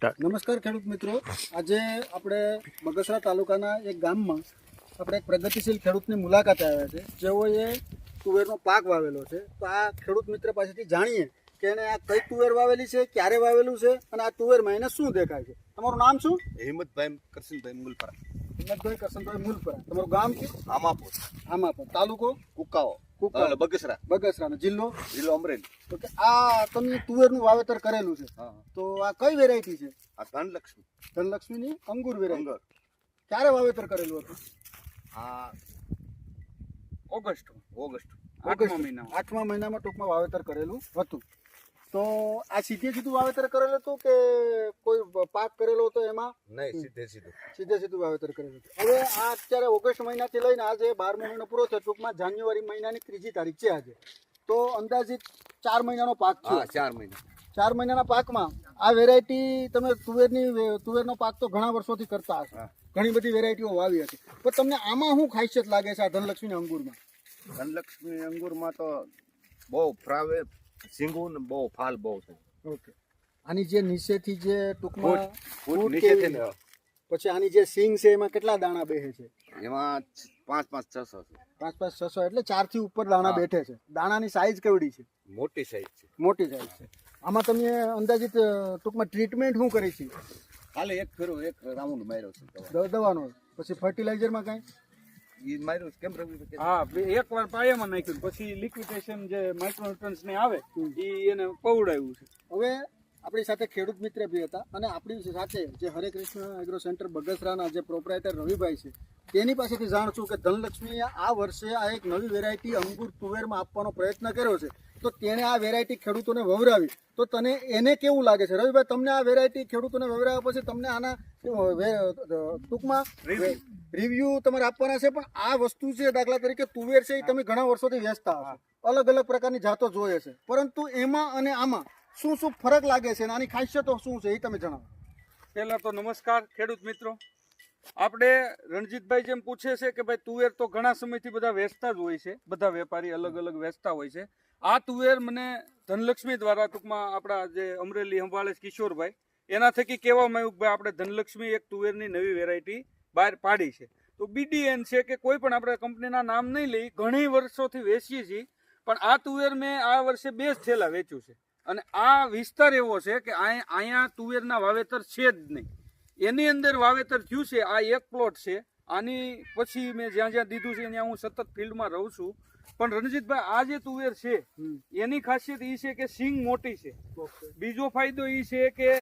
નમસ્કાર ખેડૂત મિત્રો, આજે આપણે બગસરા તાલુકાના એક ગામમાં આપણે એક પ્રગતિશીલ ખેડૂતની મુલાકાતે આવ્યા છે, જેઓએ તુવેરનો પાક વાવેલો છે. તો આ ખેડૂત મિત્ર પાસેથી જાણીએ કે એને આ કઈ તુવેર વાવેલી છે, ક્યારે વાવેલું છે અને આ તુવેરમાં એને શું દેખાય છે. તમારું નામ શું? હિંમતભાઈ કરશનભાઈ મૂલપરા. હિંમતભાઈ કરશનભાઈ મૂલપરા. તમારું ગામ છે? આમાપુર. આમાપુર. તાલુકો? કુકાઓ. બગસરા. બગસરાનો જિલ્લો? જિલ્લો અમરેલી. તો કે આ તમે તુવેરનું વાવેતર કરેલું છે, તો આ કઈ વેરાયટી છે? આ ધનલક્ષ્મી. ધનલક્ષ્મીની અંગુર વેરાયટી. અંગર. ક્યારે વાવેતર કરેલું હતું? આ ઓગસ્ટ આઠમા મહિનામાં ટૂંકમાં વાવેતર કરેલું હતું. તો આ સીધું વાવેતર કરેલું હતું કે કોઈ પાક કરેલો હતો એમાં? નહીં, સીધે સીધું વાવેતર કરેલું હતું. હવે આ અત્યારે ઓગસ્ટ મહિનાથી લઈને આજે 12મો મહિનો પૂરો થયો, ટૂંકમાં જાન્યુઆરી મહિનાની 3જી તારીખ છે આજે. તો અંદાજિત 4 મહિનાનો પાક છે. 4 મહિના. 4 મહિનાના પાકમાં આ વેરાયટી તમે તુવેરનો પાક તો ઘણા વર્ષોથી કરતા હશો, ઘણી બધી વેરાયટીઓ વાવી હતી, પણ તમને આમાં શું ખાસિયત લાગે છે આ ધનલક્ષ્મી અંગુરમાં? ધનલક્ષ્મી અંગુરમાં તો બહુ ફ્રાવે સિંગું ને બહુ ફાલ બહુ છે. ઓકે. આની જે નીચેથી જે ટૂંકમાં ફૂટ નીચેથી ને પછી આની જે સિંગ છે એમાં કેટલા દાણા બેસે છે? એમાં 5-5 600 છે. 5-5 600 એટલે 4 થી ઉપર દાણા બેઠે છે. દાણાની સાઈઝ કેવડી છે? મોટી સાઈઝ છે. મોટી સાઈઝ છે. આમાં તમે અંદાજિત ટૂંકમાં ટ્રીટમેન્ટ શું કરી છે? ખાલી એક રાઉન્ડ માર્યો છે દવાનો. પછી ફર્ટિલાઇઝરમાં કાંઈ? ઈ માર્યો કેમ રવિ? હા, એકવાર પાયામાં નાખ્યું, પછી લિક્વિડેશન જે માઇક્રોન્યુટ્રન્ટ્સ ને આવે ઈ એને પવડાવ્યું છે. હવે આપણી સાથે ખેડૂત મિત્ર બી હતા અને આપણી સાથે જે હરે કૃષ્ણ એગ્રો સેન્ટર બગસરાના જે પ્રોપરાઇટર રવિભાઈ છે તેની પાસેથી જાણશું કે ધનલક્ષ્મીએ આ વર્ષે આ એક નવી વેરાયટી અંગુર તુવેરમાં આપવાનો પ્રયત્ન કર્યો છે. તો તેણે આ વેરાયટી ખેડૂતોને વવરાવી, તો તને એને કેવું લાગે છે? રવિભાઈ, તમને આ વેરાયટી ખેડૂતોને વવરાવ્યા પછી તમને આના ટૂંકમાં રિવ્યુ તમારે આપવાના છે, પણ આ વસ્તુ છે, દાખલા તરીકે તુવેર છે, એ તમે ઘણા વર્ષોથી વેચતા હશો, અલગ અલગ પ્રકારની જાતો જોઈએ છે, પરંતુ એમાં અને આમાં શું શું ફરક લાગે છે અને આની ખાસિયતો શું છે એ તમે જણાવો. પહેલા તો નમસ્કાર ખેડૂત મિત્રો. આપણે રણજીતભાઈ જેમ પૂછે છે કે ભાઈ તુવેર તો ઘણા સમયથી બધા વેચતા જ હોય છે, બધા વેપારી અલગ અલગ વેચતા હોય છે. આ તુવેર મને ધનલક્ષ્મી દ્વારા ટૂંકમાં આપણા જે અમરેલી સંભાળે છે કિશોરભાઈ, એના થકી કહેવામાં આવ્યું કે ભાઈ આપણે ધનલક્ષ્મી એક તુવેરની નવી વેરાયટી બહાર પાડી છે. તો BDN છે કે કોઈ પણ આપણે કંપનીના નામ નહીં લઈ, ઘણી વર્ષોથી વેચીએ છીએ, પણ આ તુવેર મેં આ વર્ષે 2 જ થેલા વેચ્યું છે. અને આ વિસ્તાર એવો છે કે અહીંયા તુવેરના વાવેતર છે જ નહીં, એની અંદર વાવેતર થયું છે. આ એક પ્લોટ છે, આની પછી મેં જ્યાં જ્યાં દીધું છે ત્યાં હું સતત ફિલ્ડમાં રહું છું. પણ રણજીતભાઈ, આ જે તુવેર છે એની ખાસિયત એ છે કે સિંગ મોટી છે. બીજો ફાયદો એ છે કે